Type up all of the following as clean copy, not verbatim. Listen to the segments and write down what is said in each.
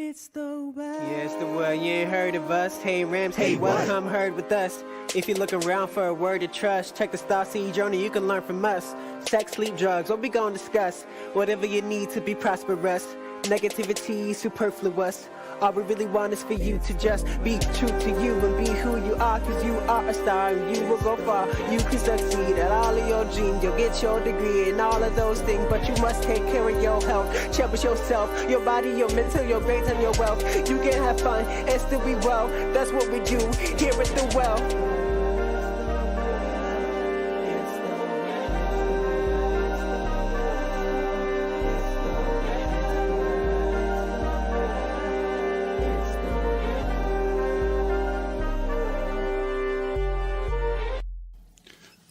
It's the well. Yeah, it's the well. You ain't heard of us. Hey, Rams. Hey, welcome, heard with us. If you're looking around for a word to trust, check the Star Seed Journey. You can learn from us. Sex, sleep, drugs, what we gonna discuss? Whatever you need to be prosperous. Negativity, superfluous. All we really want is for you to just be true to you and be who you are, cause you are a star and you will go far. You can succeed at all of your dreams. You'll get your degree and all of those things, but you must take care of your health. Cherish yourself, your body, your mental, your grades, and your wealth. You can have fun and still be well. That's what we do here at the well.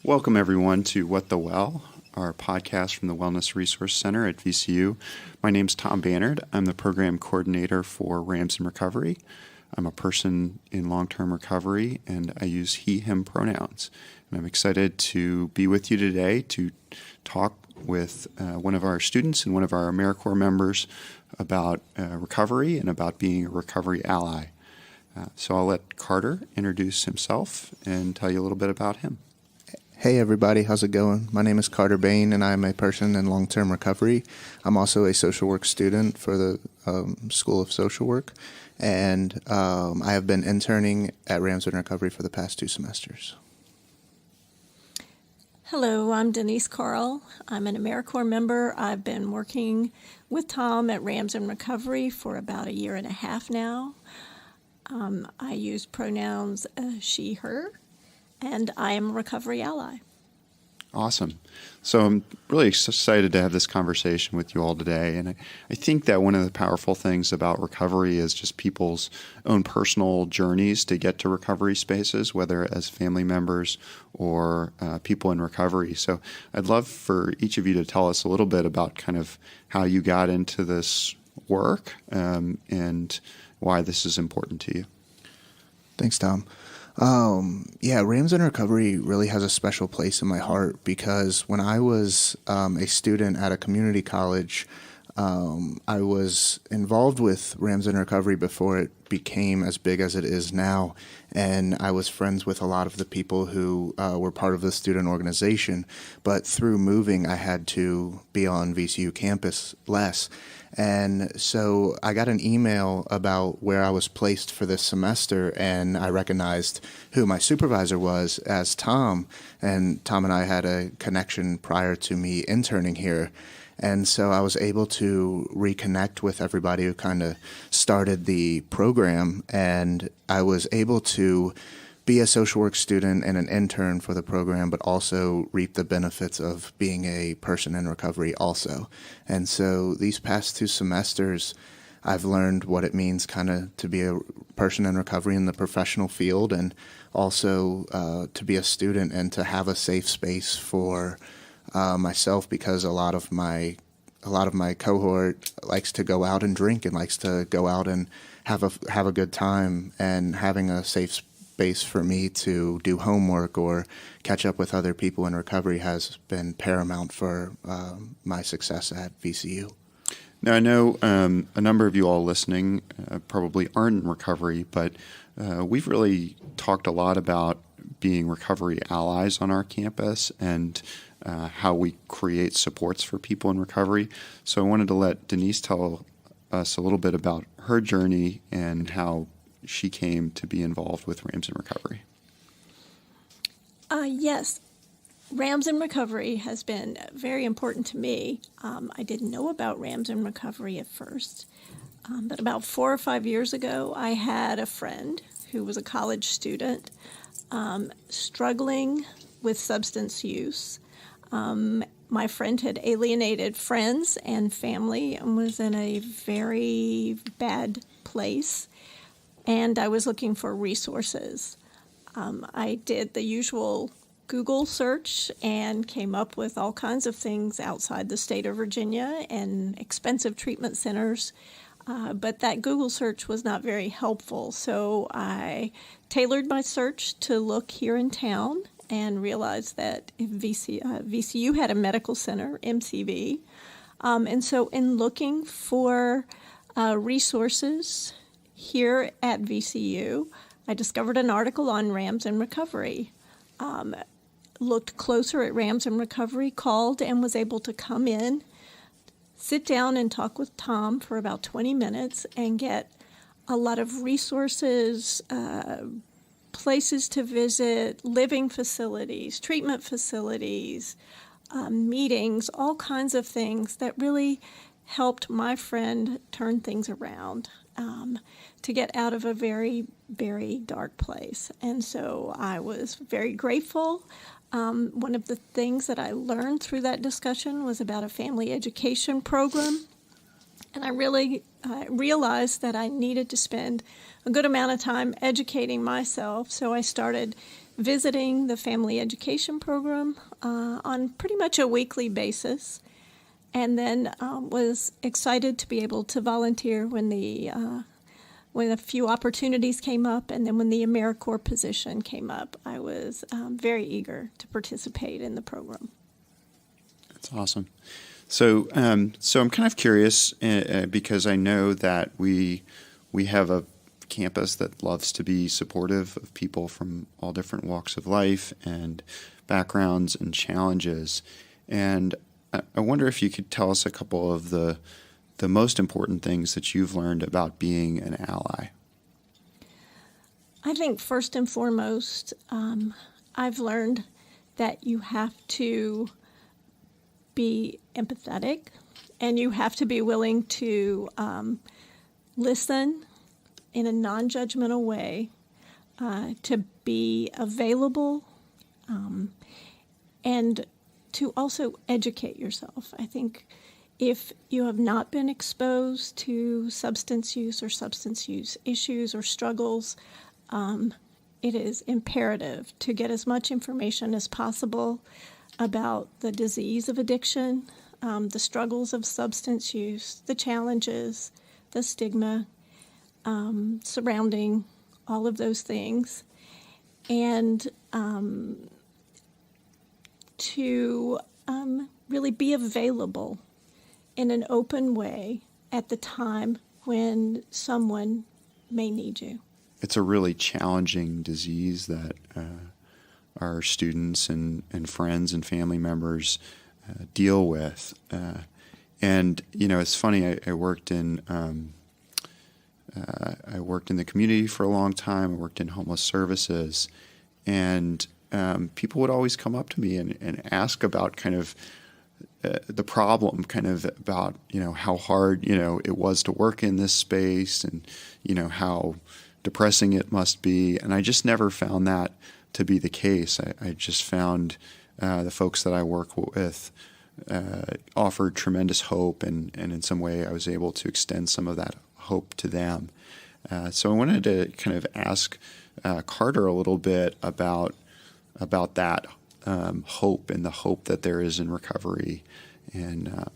Welcome, everyone, to What the Well, our podcast from the Wellness Resource Center at VCU. My name's Tom Bannard. I'm the program coordinator for Rams in Recovery. I'm a person in long-term recovery, and I use he, him pronouns. And I'm excited to be with you today to talk with one of our students and one of our Americorps members about recovery and about being a recovery ally. So I'll let Carter introduce himself and tell you a little bit about him. Hey everybody, how's it going? My name is Carter Bain and I'm a person in long-term recovery. I'm also a social work student for the School of Social Work, and I have been interning at Rams in Recovery for the past 2 semesters. Hello, I'm Denise Carl. I'm an Americorps member. I've been working with Tom at Rams in Recovery for about 1.5 years now. I use pronouns she, her. And I am a recovery ally. Awesome. So I'm really excited to have this conversation with you all today. And I think that one of the powerful things about recovery is just people's own personal journeys to get to recovery spaces, whether as family members or people in recovery. So I'd love for each of you to tell us a little bit about kind of how you got into this work and why this is important to you. Thanks, Tom. Rams in Recovery really has a special place in my heart because when I was a student at a community college, I was involved with Rams in Recovery before it became as big as it is now, and I was friends with a lot of the people who were part of the student organization, but through moving I had to be on VCU campus less. And so I got an email about where I was placed for this semester, and I recognized who my supervisor was as Tom, and Tom and I had a connection prior to me interning here. And so I was able to reconnect with everybody who kind of started the program, and I was able to be a social work student and an intern for the program, but also reap the benefits of being a person in recovery also. And so these past 2 semesters, I've learned what it means kind of to be a person in recovery in the professional field, and also to be a student and to have a safe space for myself, because a lot of my cohort likes to go out and drink and likes to go out and have a good time, and having a safe space for me to do homework or catch up with other people in recovery has been paramount for my success at VCU. Now, I know a number of you all listening probably aren't in recovery, but we've really talked a lot about being recovery allies on our campus and how we create supports for people in recovery. So I wanted to let Denise tell us a little bit about her journey and how she came to be involved with Rams in Recovery. Yes, Rams in Recovery has been very important to me. I didn't know about Rams in Recovery at first, but about 4 or 5 years ago, I had a friend who was a college student struggling with substance use. My friend had alienated friends and family and was in a very bad place, and I was looking for resources. I did the usual Google search and came up with all kinds of things outside the state of Virginia and expensive treatment centers, but that Google search was not very helpful, so I tailored my search to look here in town and realized that if VCU had a medical center, MCV, and so in looking for resources here at VCU. I discovered an article on Rams in Recovery, looked closer at Rams in Recovery, called and was able to come in, sit down and talk with Tom for about 20 minutes and get a lot of resources, places to visit, living facilities, treatment facilities, meetings, all kinds of things that really helped my friend turn things around, to get out of a very, very dark place. And so I was very grateful. One of the things that I learned through that discussion was about a family education program. And I really realized that I needed to spend a good amount of time educating myself. So I started visiting the family education program on pretty much a weekly basis. And then was excited to be able to volunteer when a few opportunities came up, and then when the Americorps position came up, I was very eager to participate in the program. That's awesome. So I'm kind of curious because I know that we have a campus that loves to be supportive of people from all different walks of life and backgrounds and challenges. And I wonder if you could tell us a couple of the most important things that you've learned about being an ally. I think first and foremost, I've learned that you have to be empathetic and you have to be willing to listen in a non-judgmental way, to be available, and to also educate yourself. I think if you have not been exposed to substance use or substance use issues or struggles, it is imperative to get as much information as possible about the disease of addiction, the struggles of substance use, the challenges, the stigma surrounding all of those things, and to really be available in an open way at the time when someone may need you. It's a really challenging disease that our students and friends and family members deal with. And, you know, it's funny, I worked in the community for a long time. I worked in homeless services. And people would always come up to me and ask about kind of the problem, kind of about, you know, how hard, you know, it was to work in this space and, you know, how depressing it must be. And I just never found that to be the case. I just found the folks that I work with offered tremendous hope, and in some way I was able to extend some of that hope to them. So I wanted to kind of ask Carter a little bit about that hope and the hope that there is in recovery, and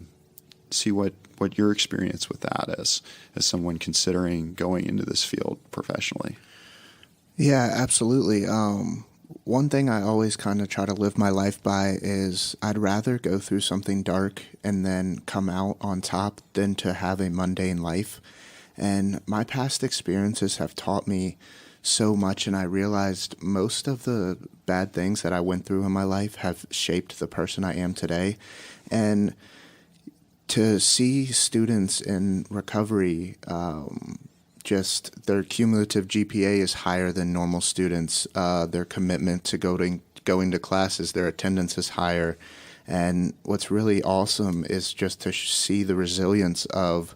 see what your experience with that is as someone considering going into this field professionally. Yeah, absolutely. One thing I always kind of try to live my life by is I'd rather go through something dark and then come out on top than to have a mundane life. And my past experiences have taught me so much, and I realized most of the bad things that I went through in my life have shaped the person I am today. And to see students in recovery, just their cumulative GPA is higher than normal students. Their commitment to going to classes, their attendance is higher. And what's really awesome is just to see the resilience of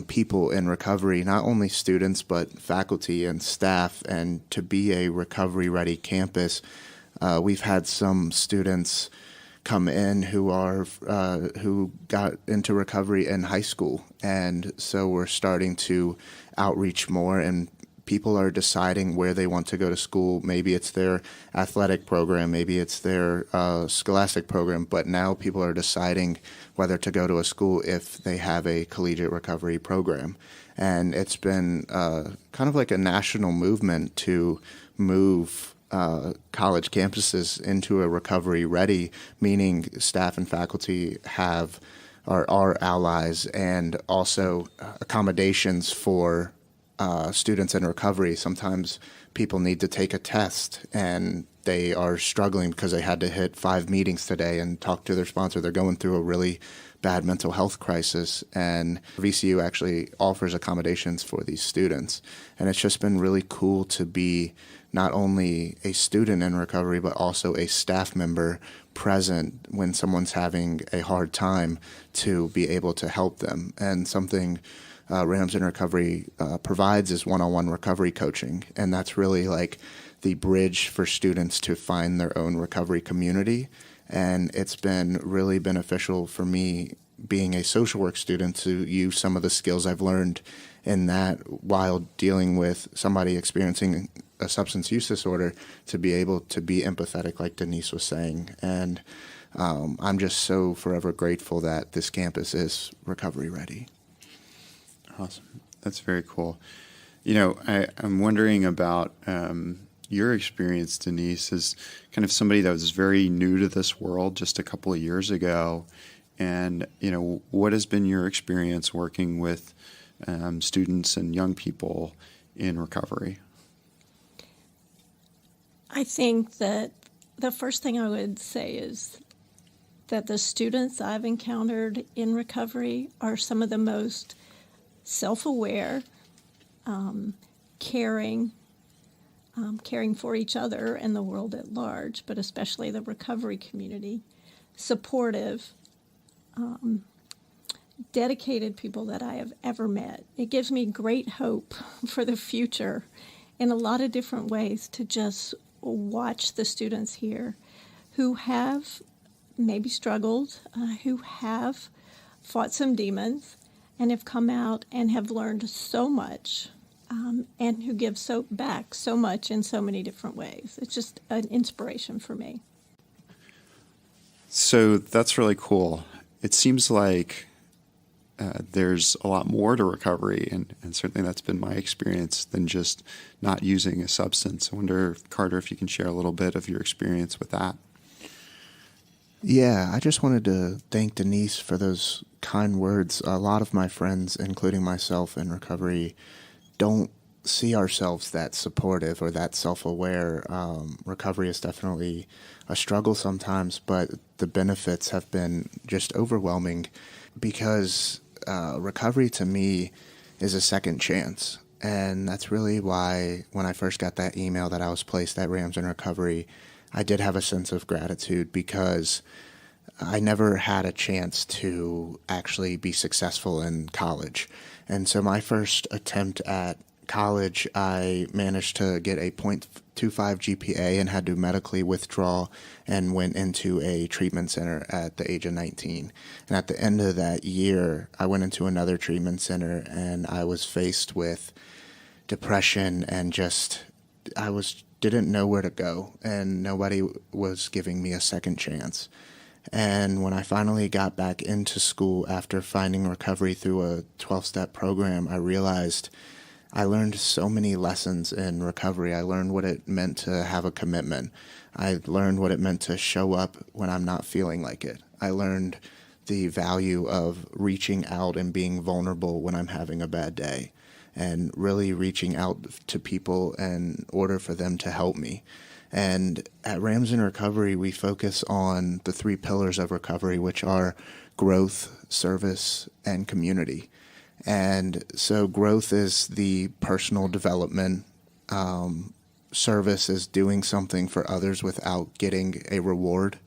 people in recovery, not only students, but faculty and staff, and to be a recovery-ready campus. We've had some students come in who got into recovery in high school, and so we're starting to outreach more, and people are deciding where they want to go to school. Maybe it's their athletic program, maybe it's their scholastic program, but now people are deciding whether to go to a school if they have a collegiate recovery program. And it's been kind of like a national movement to move college campuses into a recovery ready, meaning staff and faculty have are allies, and also accommodations for students in recovery. Sometimes people need to take a test and they are struggling because they had to hit 5 meetings today and talk to their sponsor. They're going through a really bad mental health crisis, and VCU actually offers accommodations for these students. And it's just been really cool to be not only a student in recovery, but also a staff member present when someone's having a hard time to be able to help them. And something Rams in Recovery provides is one-on-one recovery coaching, and that's really like the bridge for students to find their own recovery community. And it's been really beneficial for me, being a social work student, to use some of the skills I've learned in that while dealing with somebody experiencing a substance use disorder, to be able to be empathetic, like Denise was saying. And I'm just so forever grateful that this campus is recovery ready. Awesome. That's very cool. I'm wondering about your experience, Denise, as kind of somebody that was very new to this world just a couple of years ago. And, what has been your experience working with students and young people in recovery? I think that the first thing I would say is that the students I've encountered in recovery are some of the most self-aware, caring for each other and the world at large, but especially the recovery community, supportive, dedicated people that I have ever met. It gives me great hope for the future in a lot of different ways, to just watch the students here who have maybe struggled, who have fought some demons, and have come out and have learned so much, and who give back so much in so many different ways. It's just an inspiration for me. So that's really cool. It seems like there's a lot more to recovery, and certainly that's been my experience, than just not using a substance. I wonder, Carter, if you can share a little bit of your experience with that. Yeah, I just wanted to thank Denise for those kind words. A lot of my friends, including myself in recovery, don't see ourselves that supportive or that self-aware. Recovery is definitely a struggle sometimes, but the benefits have been just overwhelming, because recovery to me is a second chance. And that's really why when I first got that email that I was placed at Rams in Recovery, I did have a sense of gratitude, because I never had a chance to actually be successful in college. And so my first attempt at college, I managed to get a .25 GPA and had to medically withdraw, and went into a treatment center at the age of 19. And at the end of that year, I went into another treatment center, and I was faced with depression, and didn't know where to go, and nobody was giving me a second chance. And when I finally got back into school after finding recovery through a 12-step program, I realized I learned so many lessons in recovery. I learned what it meant to have a commitment. I learned what it meant to show up when I'm not feeling like it. I learned the value of reaching out and being vulnerable when I'm having a bad day, and really reaching out to people in order for them to help me. And at Rams in Recovery, we focus on the 3 pillars of recovery, which are growth, service, and community. And so growth is the personal development. Service is doing something for others without getting a reward.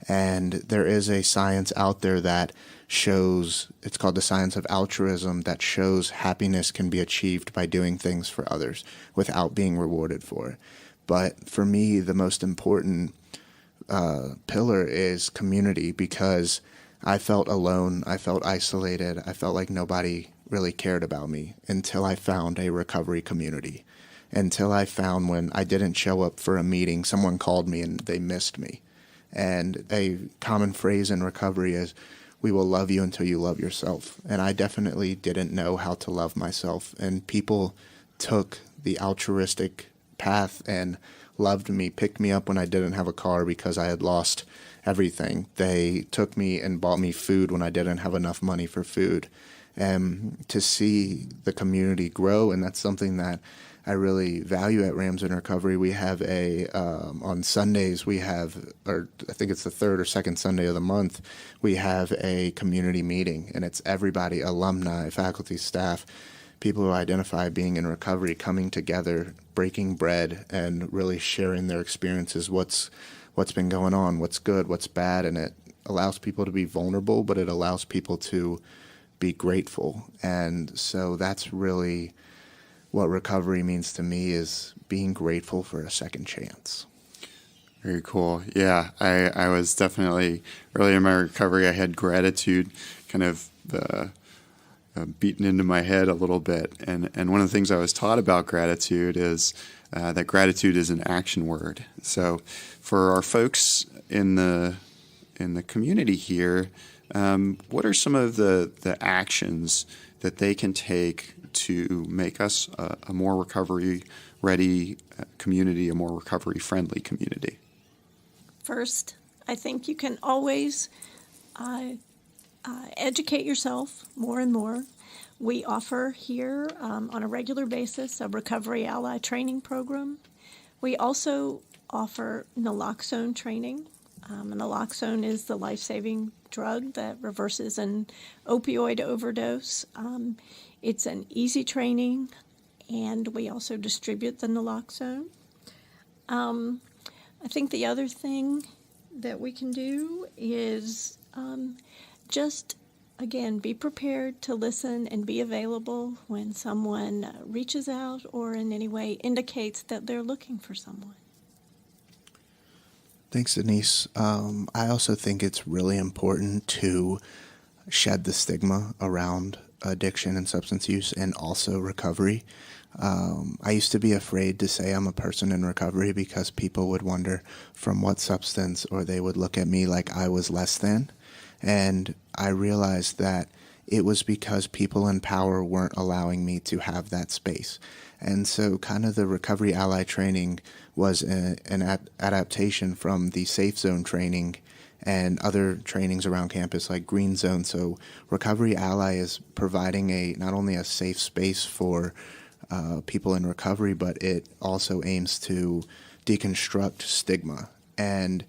And there is a science out there that shows, it's called the science of altruism, that shows happiness can be achieved by doing things for others without being rewarded for it. But for me, the most important pillar is community, because I felt alone, I felt isolated, I felt like nobody really cared about me until I found a recovery community. Until I found, when I didn't show up for a meeting, someone called me and they missed me. And a common phrase in recovery is, we will love you until you love yourself. And I definitely didn't know how to love myself. And people took the altruistic path and loved me, picked me up when I didn't have a car because I had lost everything. They took me and bought me food when I didn't have enough money for food. And to see the community grow, and that's something that I really value at Rams in Recovery. We have on Sundays, or I think it's the third or second Sunday of the month, we have a community meeting, and it's everybody, alumni, faculty, staff, people who identify being in recovery, coming together, breaking bread, and really sharing their experiences, what's been going on, what's good, what's bad, and it allows people to be vulnerable, but it allows people to be grateful. And so that's really what recovery means to me, is being grateful for a second chance. Very cool. Yeah, I was definitely, early in my recovery, I had gratitude kind of beaten into my head a little bit. And one of the things I was taught about gratitude is that gratitude is an action word. So for our folks in the community here, what are some of the actions that they can take to make us a more recovery-ready community, a more recovery-friendly community? First, I think you can always educate yourself more and more. We offer here on a regular basis a Recovery Ally training program. We also offer naloxone training. Naloxone is the life-saving drug that reverses an opioid overdose. It's an easy training, and we also distribute the naloxone. I think the other thing that we can do is just, again, be prepared to listen and be available when someone reaches out or in any way indicates that they're looking for someone. Thanks, Denise. I also think it's really important to shed the stigma around addiction and substance use and also recovery. I used to be afraid to say I'm a person in recovery because people would wonder from what substance, or they would look at me like I was less than. And I realized that it was because people in power weren't allowing me to have that space. And so kind of the Recovery Ally training was an adaptation from the Safe Zone training and other trainings around campus like Green Zone. So Recovery Ally is providing not only a safe space for people in recovery, but it also aims to deconstruct stigma. And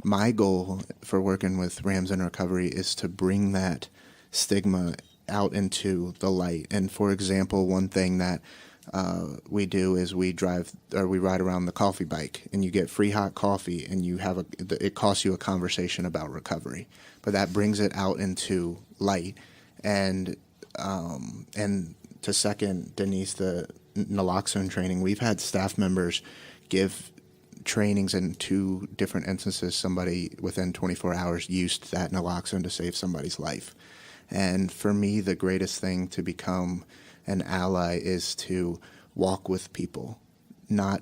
my goal for working with Rams in Recovery is to bring that stigma out into the light. And for example, one thing that we do is we ride around the coffee bike, and you get free hot coffee, and it costs you a conversation about recovery, but that brings it out into light. And to second Denise, the naloxone training, we've had staff members give trainings in 2 different instances. Somebody within 24 hours used that naloxone to save somebody's life. And for me, the greatest thing to become an ally is to walk with people, not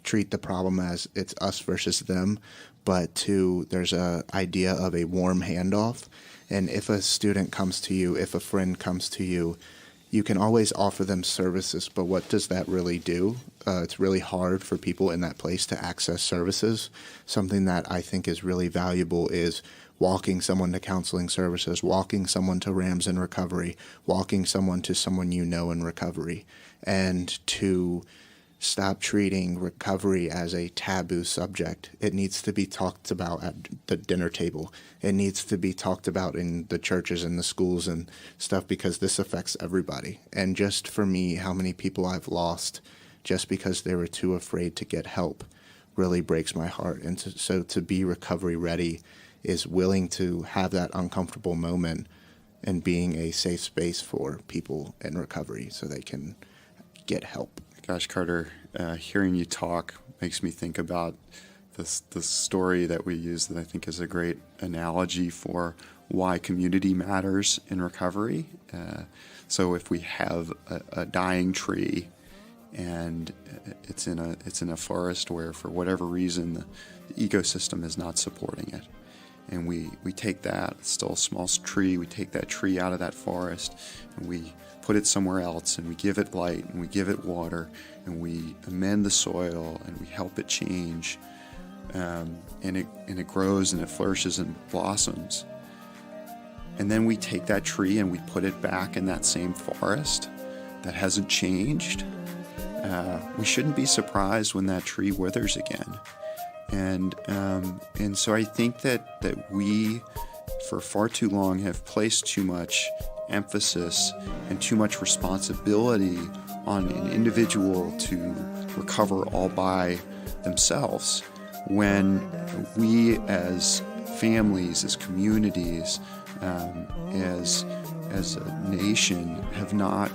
treat the problem as it's us versus them, but there's a idea of a warm handoff. And if a student comes to you, if a friend comes to you, you can always offer them services, but what does that really do? It's really hard for people in that place to access services. Something that I think is really valuable is walking someone to counseling services, walking someone to Rams in Recovery, walking someone to someone you know in recovery, and to stop treating recovery as a taboo subject. It needs to be talked about at the dinner table. It needs to be talked about in the churches and the schools and stuff, because this affects everybody. And just for me, how many people I've lost just because they were too afraid to get help really breaks my heart. And so to be recovery ready is willing to have that uncomfortable moment and being a safe space for people in recovery so they can get help. Gosh, Carter, hearing you talk makes me think about this story that we use that I think is a great analogy for why community matters in recovery. So if we have a dying tree and it's in a forest where for whatever reason the ecosystem is not supporting it, and we take that, it's still a small tree, we take that tree out of that forest, and we put it somewhere else, and we give it light, and we give it water, and we amend the soil, and we help it change, and it grows, and it flourishes and blossoms. And then we take that tree and we put it back in that same forest that hasn't changed. We shouldn't be surprised when that tree withers again. And so I think that we, for far too long, have placed too much emphasis and too much responsibility on an individual to recover all by themselves, when we as families, as communities, as a nation have not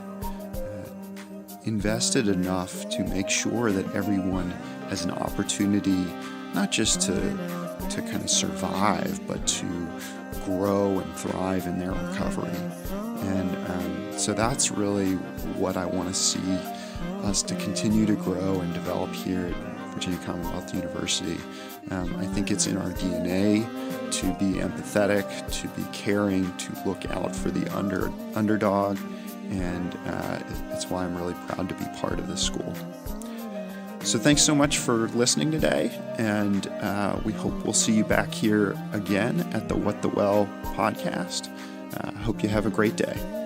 invested enough to make sure that everyone has an opportunity not just to kind of survive, but to grow and thrive in their recovery. And so that's really what I want to see us to continue to grow and develop here at Virginia Commonwealth University. I think it's in our DNA to be empathetic, to be caring, to look out for the underdog, and it's why I'm really proud to be part of this school. So thanks so much for listening today, and we hope we'll see you back here again at the What the Well podcast. I hope you have a great day.